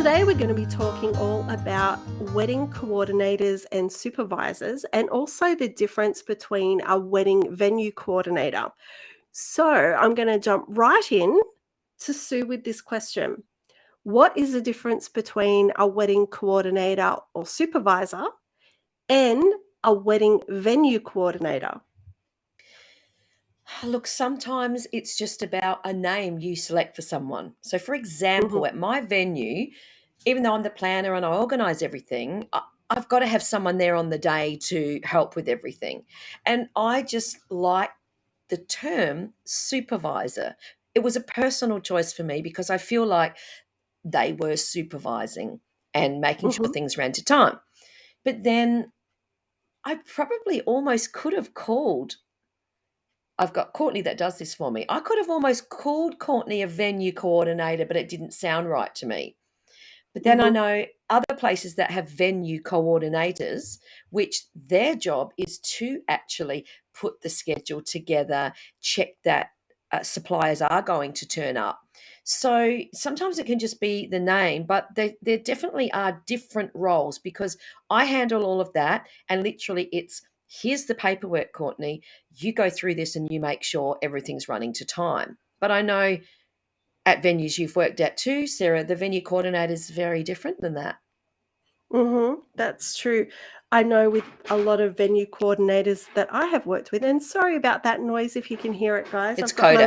Today we're going to be talking all about wedding coordinators and supervisors, and also the difference between a wedding venue coordinator. So I'm going to jump right in to Sue with this question. What is the difference between a wedding coordinator or supervisor and a wedding venue coordinator? Look, sometimes it's just about a name you select for someone. So, for example, Mhm. at my venue, even though I'm the planner and I organize everything, I've got to have someone there on the day to help with everything. And I just like the term supervisor. It was a personal choice for me because I feel like they were supervising and making sure Mhm. things ran to time. But then I probably almost could have called. I've got Courtney that does this for me. I could have almost called Courtney a venue coordinator, but it didn't sound right to me. But then I Mhm. know other places that have venue coordinators, which their job is to actually put the schedule together, check that suppliers are going to turn up. So sometimes it can just be the name, but there definitely are different roles because I handle all of that. And literally, it's here's the paperwork, Courtney. You go through this and you make sure everything's running to time. But I know at venues you've worked at too, Sarah, the venue coordinator is very different than that. That's true. I know with a lot of venue coordinators that I have worked with, and sorry about that noise if you can hear it, guys. It's Coda.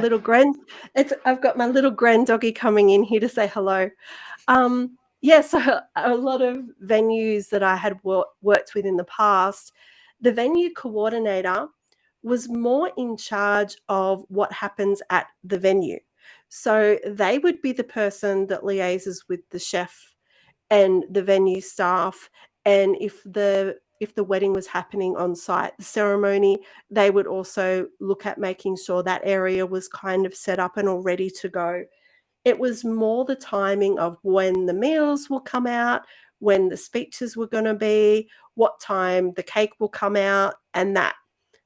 I've got my little grand doggy coming in here to say hello. Yeah, so a lot of venues that I had worked with in the past, the venue coordinator was more in charge of what happens at the venue. So they would be the person that liaises with the chef and the venue staff, and if the wedding was happening on site, the ceremony, they would also look at making sure that area was kind of set up and all ready to go. It was more the timing of when the meals will come out, when the speeches were going to be, what time the cake will come out, and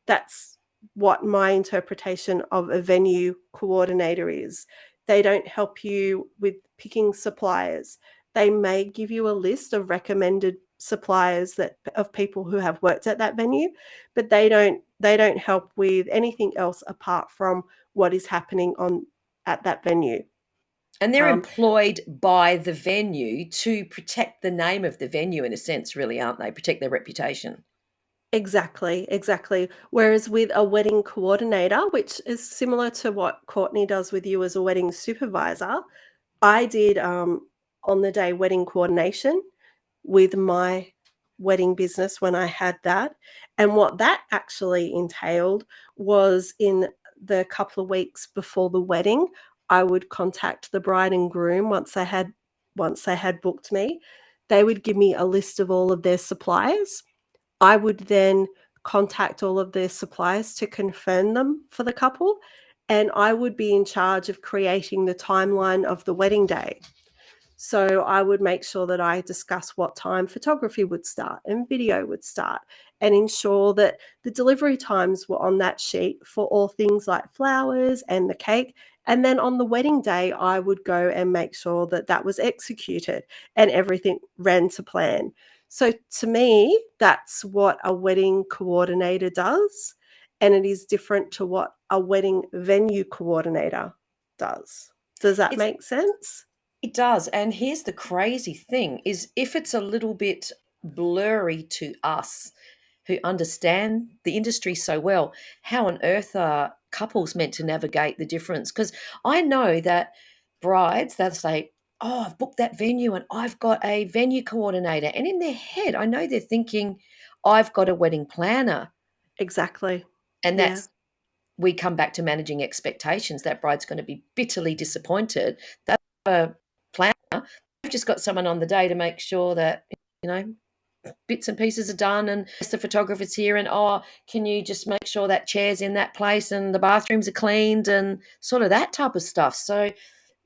that's what my interpretation of a venue coordinator is. They don't help you with picking suppliers. They may give you a list of recommended suppliers that of people who have worked at that venue, but they don't help with anything else apart from what is happening on at that venue. And they're Um, employed by the venue to protect the name of the venue in a sense, really, aren't they? Protect their reputation. Exactly, exactly. Whereas with a wedding coordinator, which is similar to what Courtney does with you as a wedding supervisor, I did on the day wedding coordination with my wedding business when I had that. And what that actually entailed was in the couple of weeks before the wedding, I would contact the bride and groom once they had booked me. They would give me a list of all of their suppliers. I would then contact all of their suppliers to confirm them for the couple, and I would be in charge of creating the timeline of the wedding day. So I would make sure that I discuss what time photography would start and video would start, and ensure that the delivery times were on that sheet for all things like flowers and the cake. And then on the wedding day, I would go and make sure that that was executed and everything ran to plan. So to me, that's what a wedding coordinator does. And it is different to what a wedding venue coordinator does. Does that It's make sense? it does. And here's the crazy thing is if it's a little bit blurry to us who understand the industry so well, how on earth are couples meant to navigate the difference? Because I know that brides, they'll say, oh, I've booked that venue and I've got a venue coordinator. And in their head, I know they're thinking, I've got a wedding planner. Exactly. And Yeah. that's we come back to managing expectations. That bride's going to be bitterly disappointed. That's a planner. They've just got someone on the day to make sure that, you know, bits and pieces are done and the photographer's here and, oh, can you just make sure that chair's in that place and the bathrooms are cleaned and sort of that type of stuff. So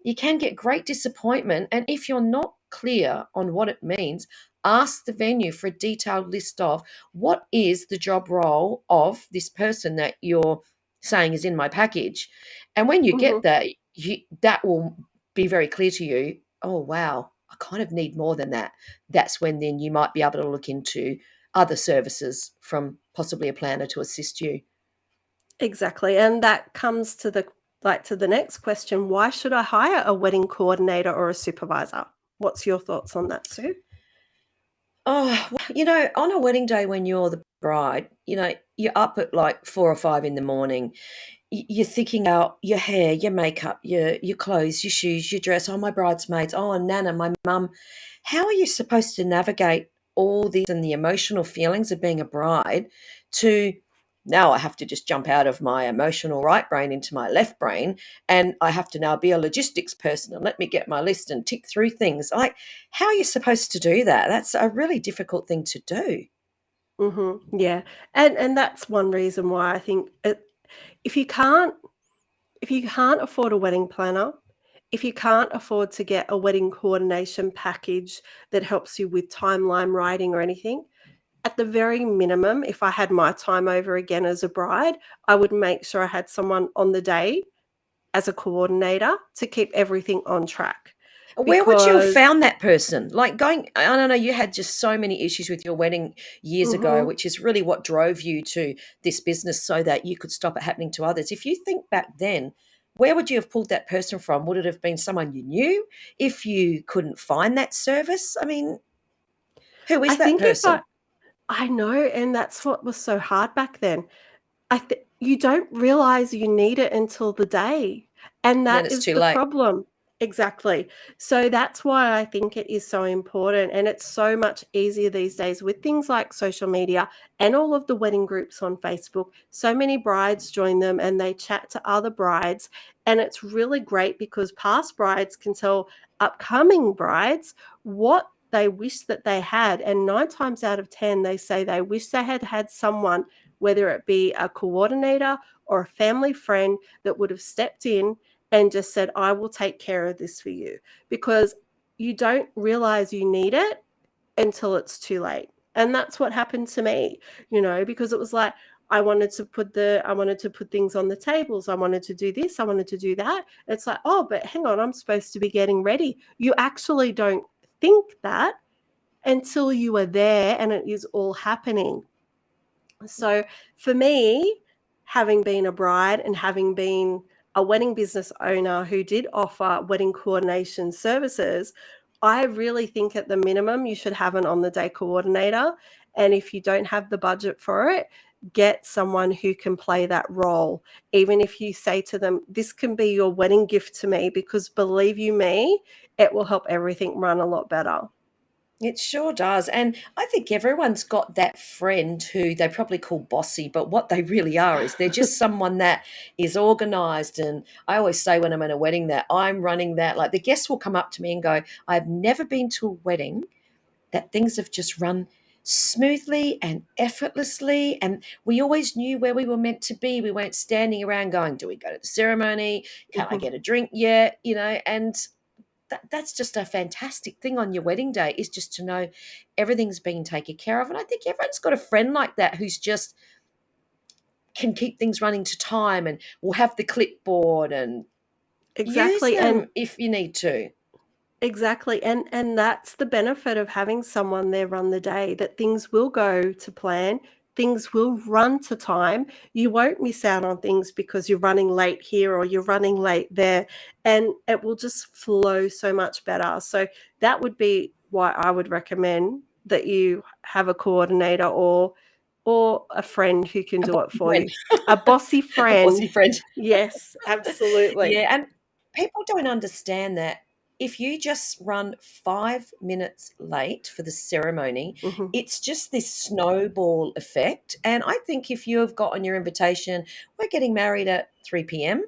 you can get great disappointment. And if you're not clear on what it means, ask the venue for a detailed list of what is the job role of this person that you're saying is in my package. And when you get Mhm. that, that will be very clear to you. Oh, wow. I kind of need more than that. That's when then you might be able to look into other services from possibly a planner to assist you. Exactly, and that comes to the next question, why should I hire a wedding coordinator or a supervisor? What's your thoughts on that, Sue? Oh, on a wedding day when you're the bride, you're up at like 4 or 5 in the morning. You're thinking out your hair, your makeup, your clothes, your shoes, your dress. Oh, my bridesmaids. Oh, Nana, my mum. How are you supposed to navigate all this and the emotional feelings of being a bride to now I have to just jump out of my emotional right brain into my left brain, and I have to now be a logistics person and let me get my list and tick through things. Like, how are you supposed to do that? That's a really difficult thing to do. Yeah, and that's one reason why I think if you can't if you can't afford a wedding planner, if you can't afford to get a wedding coordination package that helps you with timeline writing or anything, at the very minimum, if I had my time over again as a bride, I would make sure I had someone on the day as a coordinator to keep everything on track. Where would you have Because found that person? Like I don't know, you had just so many issues with your wedding years ago, mhm, which is really what drove you to this business so that you could stop it happening to others. If you think back then, where would you have pulled that person from? Would it have been someone you knew if you couldn't find that service? I mean, who I is that think if person? I know, and that's what was so hard back then. You don't realize you need it until the day, and And then that it's is too the late. problem. Exactly. So that's why I think it is so important, and it's so much easier these days with things like social media and all of the wedding groups on Facebook. So many brides join them and they chat to other brides, and it's really great because past brides can tell upcoming brides what they wish that they had, and 9 times out of 10 they say they wish they had had someone, whether it be a coordinator or a family friend, that would have stepped in and just said, I will take care of this for you, because you don't realize you need it until it's too late. And that's what happened to me, because it was like I wanted to put things on the tables. I wanted to do this. I wanted to do that. It's like, oh, but hang on, I'm supposed to be getting ready. You actually don't think that until you are there and it is all happening. So for me, having been a bride and having been a wedding business owner who did offer wedding coordination services, I really think at the minimum you should have an on the day coordinator. And if you don't have the budget for it, get someone who can play that role. Even if you say to them, this can be your wedding gift to me, because believe you me, it will help everything run a lot better. It sure does. And I think everyone's got that friend who they probably call bossy, but what they really are is they're just someone that is organized. And I always say when I'm at a wedding that I'm running that, like the guests will come up to me and go, I've never been to a wedding that things have just run smoothly and effortlessly. And we always knew where we were meant to be. We weren't standing around going, do we go to the ceremony? Can I Mhm. get a drink yet? And that's just a fantastic thing on your wedding day, is just to know everything's being taken care of. And I think everyone's got a friend like that who's just can keep things running to time and will have the clipboard and use Exactly. And them if you need to. Exactly, and that's the benefit of having someone there run the day, that things will go to plan, things will run to time. You won't miss out on things because you're running late here or you're running late there, and it will just flow so much better. So that would be why I would recommend that you have a coordinator or a friend who can A do it bossy for friend. you. A bossy A bossy friend. friend. Yes, absolutely. Yeah, and people don't understand that if you just run 5 minutes late for the ceremony, Mhm. it's just this snowball effect. And I think if you have got on your invitation, we're getting married at 3 p.m.,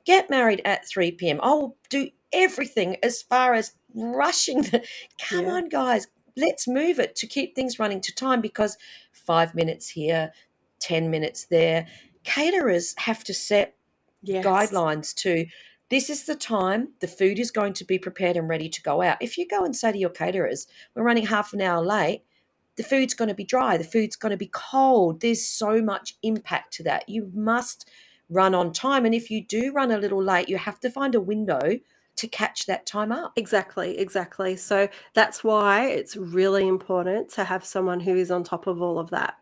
get married at 3 p.m. I'll do everything as far as rushing the come Yeah. on, guys, let's move it to keep things running to time, because 5 minutes here, 10 minutes there. Caterers have to set Yes. guidelines to this is the time the food is going to be prepared and ready to go out. If you go and say to your caterers, we're running half an hour late, the food's going to be dry, the food's going to be cold. There's so much impact to that. You must run on time. And if you do run a little late, you have to find a window to catch that time up. Exactly. So that's why it's really important to have someone who is on top of all of that.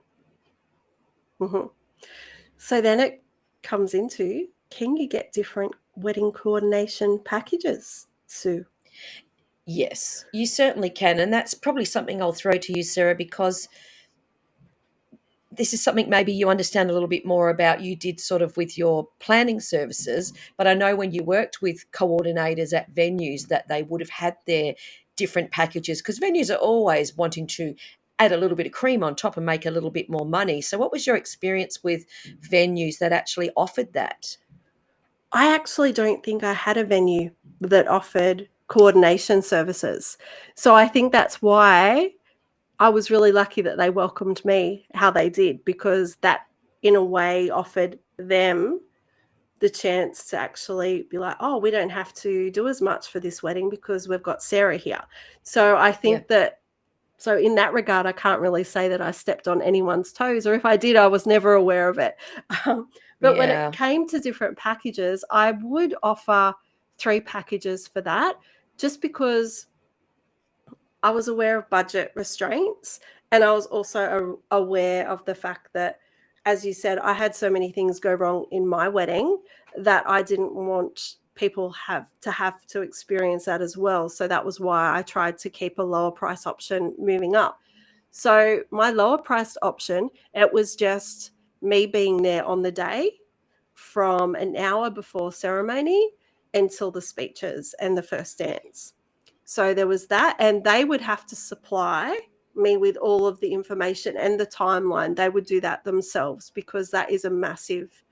So then it comes into, can you get different wedding coordination packages, Sue? Yes, you certainly can. And that's probably something I'll throw to you, Sarah, because this is something maybe you understand a little bit more about. You did sort of with your planning services, but I know when you worked with coordinators at venues that they would have had their different packages, because venues are always wanting to add a little bit of cream on top and make a little bit more money. So what was your experience with venues that actually offered that? I actually don't think I had a venue that offered coordination services. So I think that's why I was really lucky that they welcomed me how they did, because that in a way offered them the chance to actually be like, oh, we don't have to do as much for this wedding because we've got Sarah here. So I Yeah. think that, so in that regard, I can't really say that I stepped on anyone's toes, or if I did, I was never aware of it. But when it Yeah. came to different packages, I would offer 3 packages for that, just because I was aware of budget restraints, and I was also aware of the fact that, as you said, I had so many things go wrong in my wedding that I didn't want people have to experience that as well. So that was why I tried to keep a lower price option moving up. So my lower priced option, it was just me being there on the day from an hour before ceremony until the speeches and the first dance. So there was that, and they would have to supply me with all of the information and the timeline. They would do that themselves, because that is a massive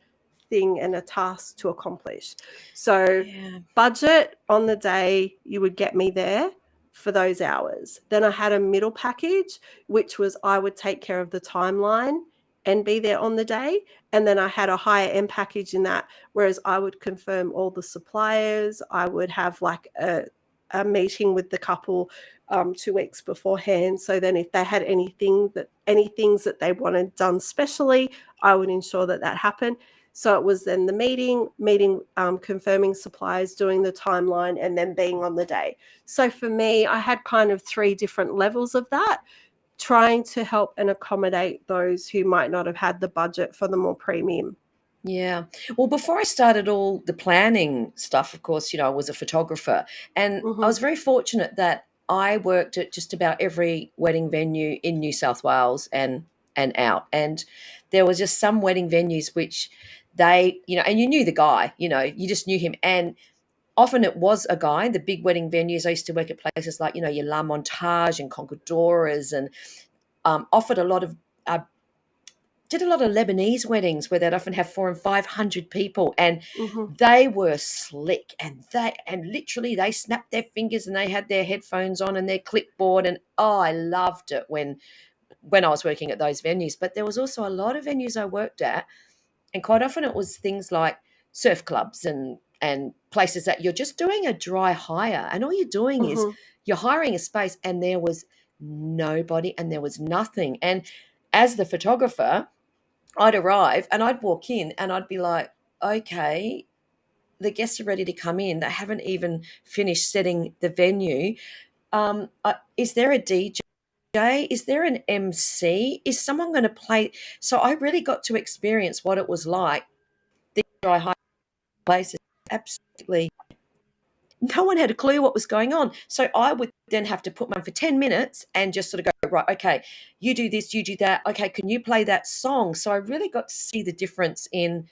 thing and a task to accomplish. So Yeah. budget on the day, you would get me there for those hours. Then I had a middle package, which was I would take care of the timeline and be there on the day. And then I had a higher end package in that, whereas I would confirm all the suppliers. I would have like a meeting with the couple 2 weeks beforehand. So then if they had any things that they wanted done specially, I would ensure that that happened. So it was then the meeting, confirming suppliers, doing the timeline, and then being on the day. So for me, I had kind of 3 different levels of that, trying to help and accommodate those who might not have had the budget for the more premium. Yeah. Well, before I started all the planning stuff, of course, I was a photographer, and I Mm-hmm. was very fortunate that I worked at just about every wedding venue in New South Wales and out. And there was just some wedding venues which and you knew the guy, you just knew him. And often it was a guy. The big wedding venues, I used to work at places like, your La Montage and Concordoras, and offered a lot of uh, did a lot of Lebanese weddings where they'd often have 400 and 500 people, and Mm-hmm. they were slick, and literally they snapped their fingers and they had their headphones on and their clipboard, and I loved it when I was working at those venues. But there was also a lot of venues I worked at, and quite often it was things like surf clubs and places that you're just doing a dry hire, and all you're doing is Mm-hmm. you're hiring a space, and there was nobody and there was nothing. And as the photographer, I'd arrive and I'd walk in and I'd be like, okay, the guests are ready to come in. They haven't even finished setting the venue. Is there a DJ? Is there an MC? Is someone going to play? So I really got to experience what it was like. These dry high places, absolutely no one had a clue what was going on. So I would then have to put one for 10 minutes and just sort of go, right, okay, you do this, you do that. Okay, can you play that song? So I really got to see the difference and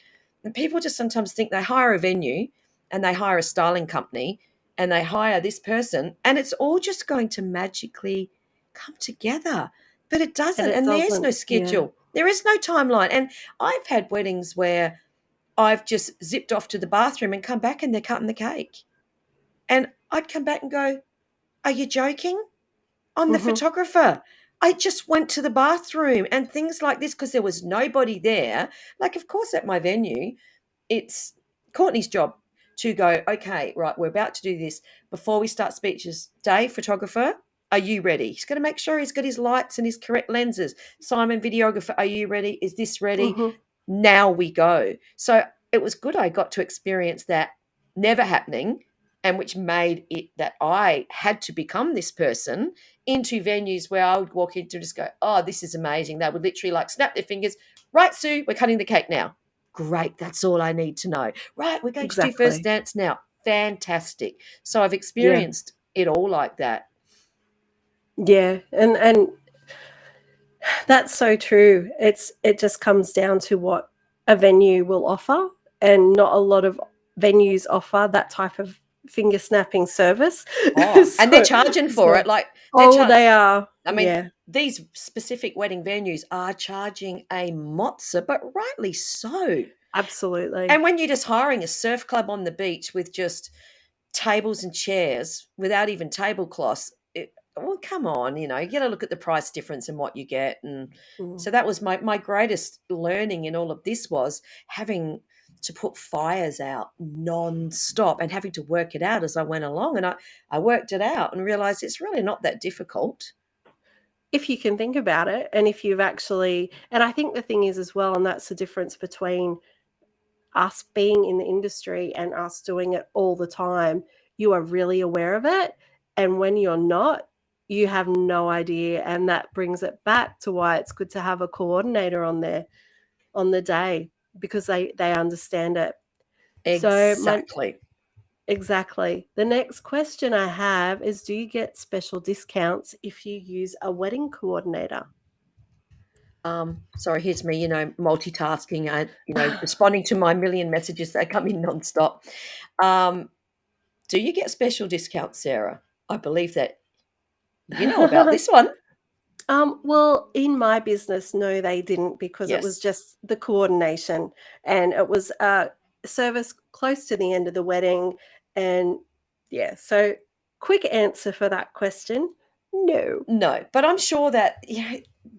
people just sometimes think they hire a venue and they hire a styling company and they hire this person and it's all just going to magically come together. But it And doesn't. it And there's no doesn't. Yeah. schedule. There is no timeline. And I've had weddings where I've just zipped off to the bathroom and come back and they're cutting the cake. And I'd come back and go, are you joking? I'm the Mm-hmm. photographer. I just went to the bathroom and things like this because there was nobody there. Like, of course, at my venue, it's Courtney's job to go, okay, right, we're about to do this. Before we start speeches, Dave, photographer, are you ready? He's got to make sure he's got his lights and his correct lenses. Simon, videographer, are you ready? Is this ready? Mm-hmm. Now we go. So it was good I got to experience that never happening and which made it that I had to become this person into venues where I would walk into and just go, oh, this is amazing. They would literally like snap their fingers. Right, Sue, we're cutting the cake now. Great, that's all I need to know. Right, we're going to do first Exactly. dance now. Fantastic. So I've Yeah. experienced it all like that. Yeah. And that's so true. It just comes down to what a venue will offer, and not a lot of venues offer that type of finger snapping service. Oh, and they're So charging for so it. Like oh, they are. I mean, Yeah, these specific wedding venues are charging a mozza, but rightly so. absolutely. And when you're just hiring a surf club on the beach with just tables and chairs without even tablecloths, well, come on, you got to look at the price difference and what you get. And Mm. so that was my greatest learning in all of this, was having to put fires out non-stop and having to work it out as I went along. And I worked it out and realized it's really not that difficult. If you can think about it, and if you've actually, and I think the thing is as well, and that's the difference between us being in the industry and us doing it all the time, you are really aware of it. And when you're not, you have no idea. And that brings it back to why it's good to have a coordinator on there on the day, because they understand it. So Exactly. exactly. The next question I have is, do you get special discounts if you use a wedding coordinator? Sorry, here's me, multitasking and, responding to my million messages that come in nonstop. Do you get special discounts, Sarah? I believe that you know about this one. Well, in my business, no, they didn't, because it was Yes. just the coordination, and it was a service close to the end of the wedding. And yeah, so quick answer for that question, no. No, but I'm sure that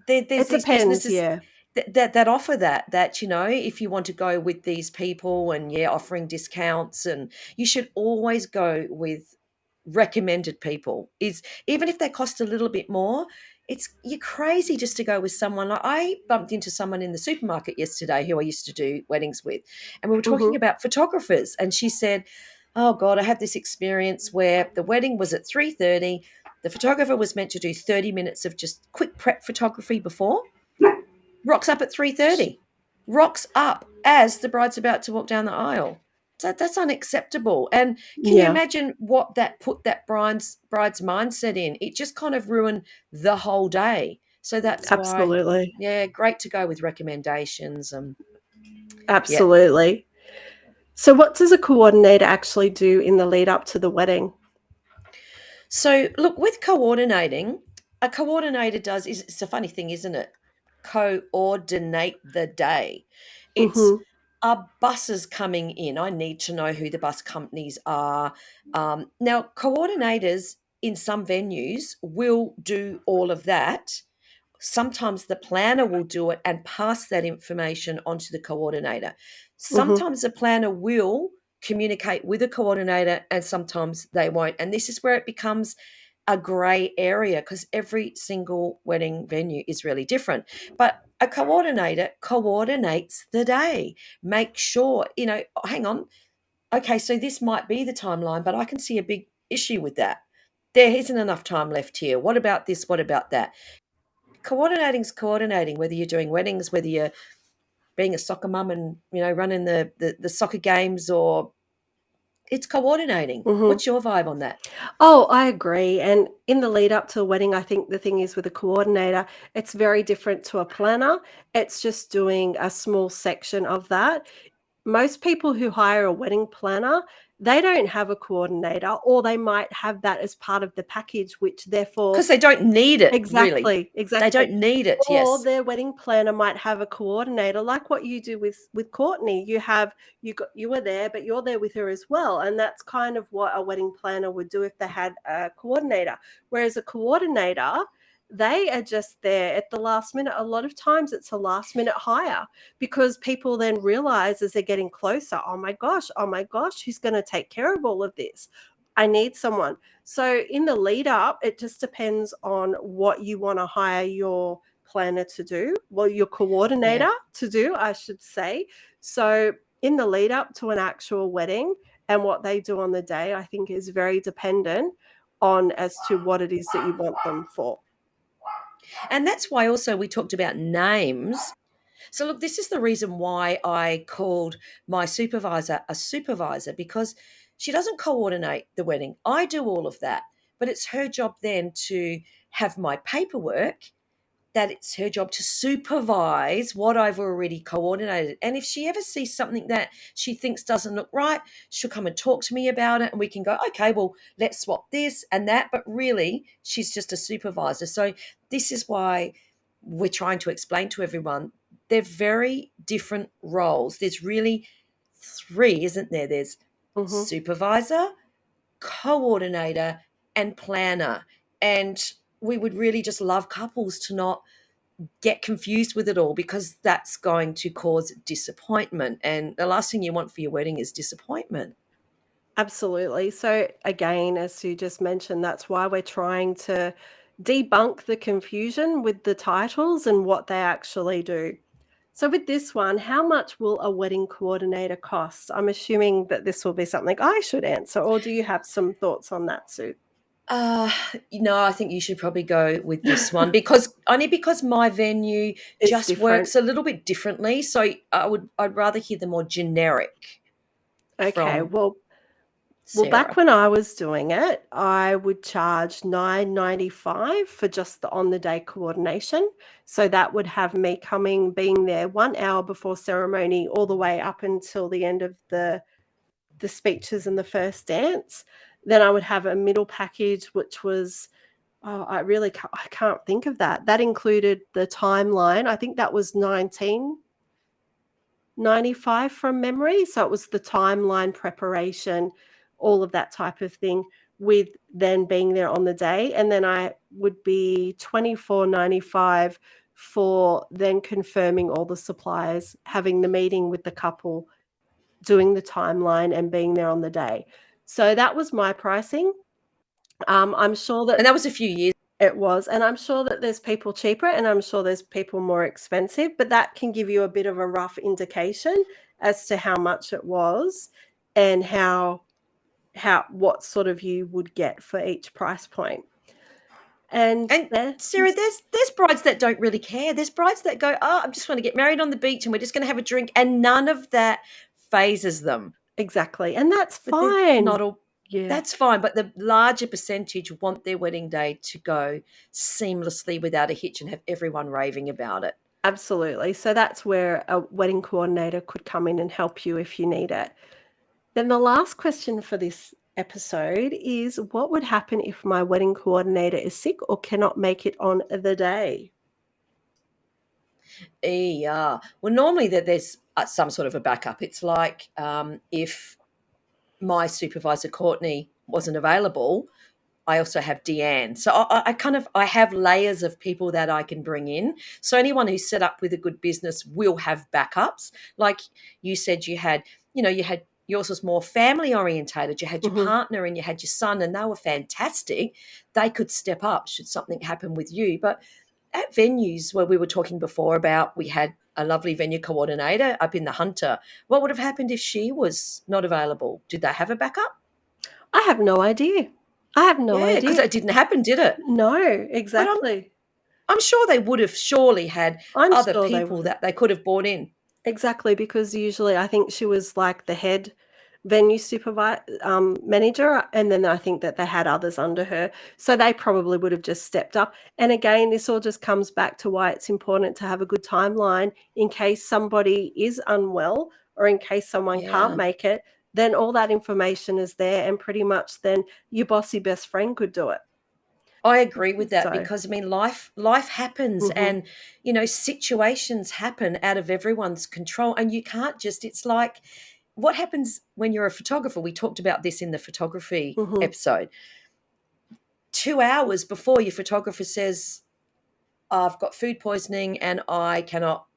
there's It these depends, businesses yeah. that offer that if you want to go with these people and offering discounts, and you should always go with recommended people. Is even if they cost a little bit more, you're crazy just to go with someone. Like, I bumped into someone in the supermarket yesterday who I used to do weddings with, and we were talking Mhm. about photographers, and she said, oh God, I had this experience where the wedding was at 3:30. The photographer was meant to do 30 minutes of just quick prep photography before. Rocks up at 3:30. Rocks up as the bride's about to walk down the aisle. So that's unacceptable. And can you Yeah, imagine what that put that bride's mindset in? It just kind of ruined the whole day. So that's why, absolutely. yeah, great to go with recommendations. Yeah. Absolutely. So what does a coordinator actually do in the lead up to the wedding? So look, with coordinating, a coordinator it's a funny thing, isn't it? Coordinate the day. It's Mhm. are buses coming in? I need to know who the bus companies are. Now, coordinators in some venues will do all of that. Sometimes the planner will do it and pass that information onto the coordinator. Mhm. Sometimes the planner will communicate with a coordinator and sometimes they won't. And this is where it becomes a grey area, because every single wedding venue is really different. But a coordinator coordinates the day. Make sure, hang on. Okay, so this might be the timeline, but I can see a big issue with that. There isn't enough time left here. What about this? What about that? Coordinating's coordinating, whether you're doing weddings, whether you're being a soccer mum and, running the soccer games, or it's coordinating. Mhm. What's your vibe on that? Oh, I agree. And in the lead up to a wedding, I think the thing is with a coordinator, it's very different to a planner. It's just doing a small section of that. Most people who hire a wedding planner, they don't have a coordinator, or they might have that as part of the package, which therefore Because they don't need it, really. exactly, They exactly. don't need it, Or yes. their wedding planner might have a coordinator, like what you do with Courtney. You were there, but you're there with her as well, and that's kind of what a wedding planner would do if they had a coordinator. Whereas a coordinator, they are just there at the last minute. A lot of times, it's a last minute hire, because people then realize as they're getting closer, oh my gosh, who's going to take care of all of this? I need someone. So in the lead up, it just depends on what you want to hire your planner to do, well, your Yeah. coordinator to do, I should say. So in the lead up to an actual wedding, and what they do on the day, I think, is very dependent on as to what it is that you want them for. And that's why also we talked about names. So, look, this is the reason why I called my supervisor a supervisor, because she doesn't coordinate the wedding. I do all of that, but it's her job then to have my paperwork, that it's her job to supervise what I've already coordinated. And if she ever sees something that she thinks doesn't look right, she'll come and talk to me about it and we can go, okay, well, let's swap this and that. But really, she's just a supervisor. So this is why we're trying to explain to everyone they're very different roles. There's really three, isn't there? There's supervisor, coordinator, and planner. And we would really just love couples to not get confused with it all, because that's going to cause disappointment. And the last thing you want for your wedding is disappointment. Absolutely. So, again, as you just mentioned, that's why we're trying to debunk the confusion with the titles and what they actually do. So, with this one, how much will a wedding coordinator cost? I'm assuming that this will be something I should answer, or do you have some thoughts on that, Sue? Uh, I think you should probably go with this one, because my venue It's just different. works a little bit differently. So I'd rather hear the more generic Okay. from Well, back Sarah. when I was doing it, I would charge $9.95 for just the on the day coordination. So that would have me being there 1 hour before ceremony, all the way up until the end of the speeches and the first dance. Then I would have a middle package, which was, I can't think of that. That included the timeline. I think that was 19.95 from memory. So it was the timeline preparation, all of that type of thing, with then being there on the day. And then I would be $24.95 for then confirming all the supplies, having the meeting with the couple, doing the timeline, and being there on the day. So that was my pricing. I'm sure that And that was a few years. it was, and I'm sure that there's people cheaper and I'm sure there's people more expensive, but that can give you a bit of a rough indication as to how much it was and what sort of you would get for each price point. And And there Sarah, there's brides that don't really care. There's brides that go, "Oh, I just want to get married on the beach and we're just going to have a drink," and none of that phases them. exactly, and that's But they're fine. not all. Yeah, That's fine, but the larger percentage want their wedding day to go seamlessly without a hitch and have everyone raving about it. absolutely. So that's where a wedding coordinator could come in and help you if you need it. Then the last question for this episode is, what would happen if my wedding coordinator is sick or cannot make it on the day? Yeah. Well, normally there's some sort of a backup. It's like if my supervisor Courtney wasn't available, I also have Deanne. So I have layers of people that I can bring in. So anyone who's set up with a good business will have backups. Like you said, you had yours was more family orientated. You had your Mhm. partner and you had your son, and they were fantastic. They could step up should something happen with you. But at venues where we were talking before about, we had a lovely venue coordinator up in the Hunter. What would have happened if she was not available? Did they have a backup? I have no idea. I have no Yeah, because idea. that didn't happen, did it? No, But exactly. I'm sure they would have surely had I'm other sure they people would have. that they could have brought in. Exactly, because usually I think she was like the head venue manager, and then I think that they had others under her. So they probably would have just stepped up. And again, this all just comes back to why it's important to have a good timeline in case somebody is unwell or in case someone can't Yeah, make it. Then all that information is there, and pretty much then your bossy best friend could do it. I agree with that, So, because I mean life happens, mhm, and situations happen out of everyone's control, and you can't just, it's like, what happens when you're a photographer? We talked about this in the photography mhm, episode. 2 hours before, your photographer says, I've got food poisoning and I cannot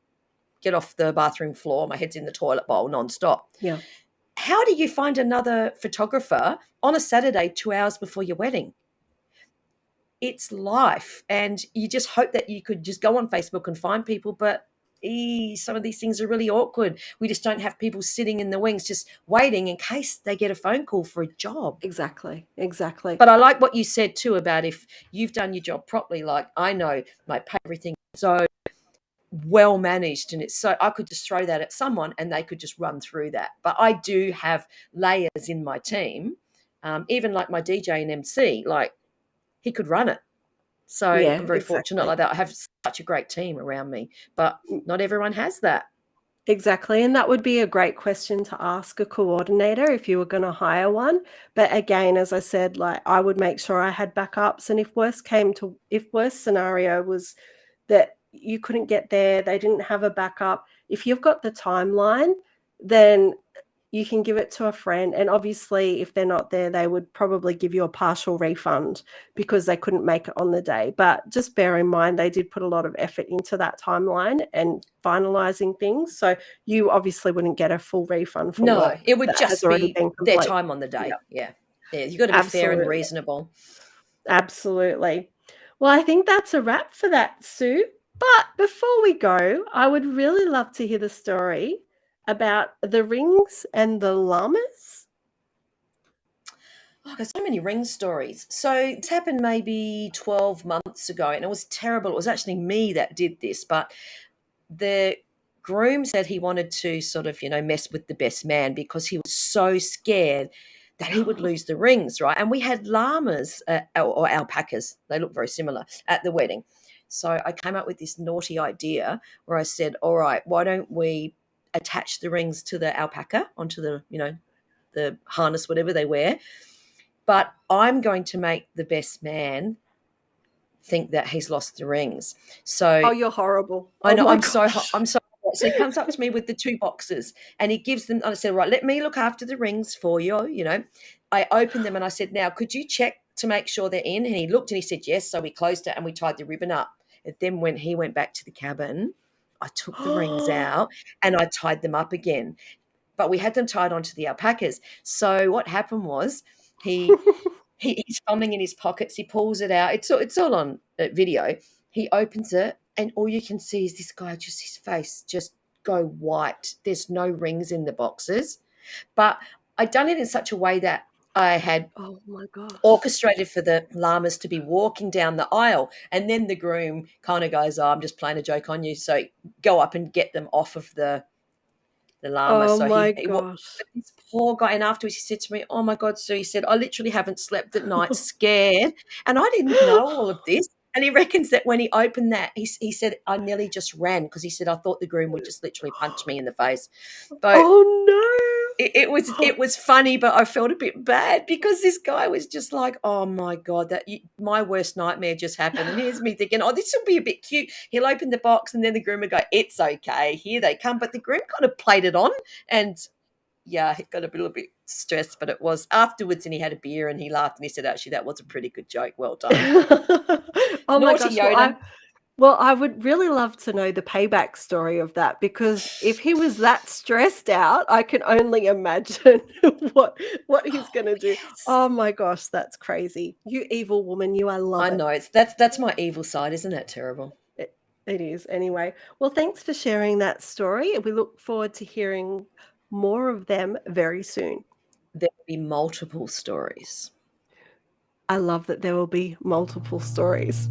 get off the bathroom floor. My head's in the toilet bowl nonstop. yeah. How do you find another photographer on a Saturday 2 hours before your wedding? It's life. And you just hope that you could just go on Facebook and find people, but some of these things are really awkward. We just don't have people sitting in the wings just waiting in case they get a phone call for a job. Exactly. Exactly. But I like what you said too about if you've done your job properly, like I know my pay everything so well managed, and it's so I could just throw that at someone and they could just run through that. But I do have layers in my team, even like my DJ and MC, like he could run it. So Yeah, I'm very fortunate exactly. like that. I have such a great team around me, but not everyone has that. Exactly, and that would be a great question to ask a coordinator if you were gonna hire one, but again, as I said, like, I would make sure I had backups, and if worst scenario was that you couldn't get there, they didn't have a backup, if you've got the timeline, then you can give it to a friend, and obviously, if they're not there, they would probably give you a partial refund because they couldn't make it on the day, but just bear in mind they did put a lot of effort into that timeline and finalizing things, so you obviously wouldn't get a full refund for No, work it would that has just already be been their complete. time on the Yeah, day. Yeah. Yeah. You got to be fair and absolutely, reasonable. absolutely. Well, I think that's a wrap for that, Sue, but before we go, I would really love to hear the story about the rings and the llamas. Oh, there's so many ring stories. So it's happened maybe 12 months ago, and it was terrible. It was actually me that did this, but the groom said he wanted to sort of, mess with the best man because he was so scared that he would lose the rings, right? And we had llamas or alpacas, they look very similar, at the wedding. So I came up with this naughty idea where I said, all right, why don't we attach the rings to the alpaca onto the harness, whatever they wear, but I'm going to make the best man think that he's lost the rings. So Oh, you're horrible. I Oh know my I'm so gosh. I'm so so he comes up to me with the two boxes and he gives them. I said, right, let me look after the rings for you. I opened them and I said, now could you check to make sure they're in? And he looked and he said yes. So we closed it and we tied the ribbon up. And then when he went back to the cabin, I took the rings out and I tied them up again. But we had them tied onto the alpacas. So what happened was he's fumbling in his pockets. He pulls it out. It's all on video. He opens it, and all you can see is this guy, just his face, just go white. There's no rings in the boxes, but I'd done it in such a way that I had Oh my gosh. orchestrated for the llamas to be walking down the aisle, and then the groom kind of goes, "Oh, I'm just playing a joke on you, so go up and get them off of the llama." Oh So my he walked. gosh. This poor guy, and afterwards he said to me, "Oh my God, Sue," he said, "I literally haven't slept at night, scared, and I didn't know all of this." And he reckons that when he opened that, he said, "I nearly just ran," because he said, "I thought the groom would just literally punch me in the face." But Oh it no. was funny, but I felt a bit bad because this guy was just like, "Oh my God, my worst nightmare just happened." And here's me thinking, "Oh, this will be a bit cute." He'll open the box, and then the groom would go, "It's okay, here they come." But the groom kind of played it on, and yeah, he got a little bit stressed. But it was afterwards, and he had a beer, and he laughed, and he said, "Actually, that was a pretty good joke. Well done, Oh my naughty gosh. Well, I Yoda." well, I would really love to know the payback story of that because if he was that stressed out, I can only imagine what he's Oh gonna do. yes, Oh my gosh, that's crazy. You evil woman, you, I love I it. know. That's my evil side, isn't it? Terrible. It is. Anyway, well, thanks for sharing that story. We look forward to hearing more of them very soon. There'll be multiple stories. I love that there will be multiple stories.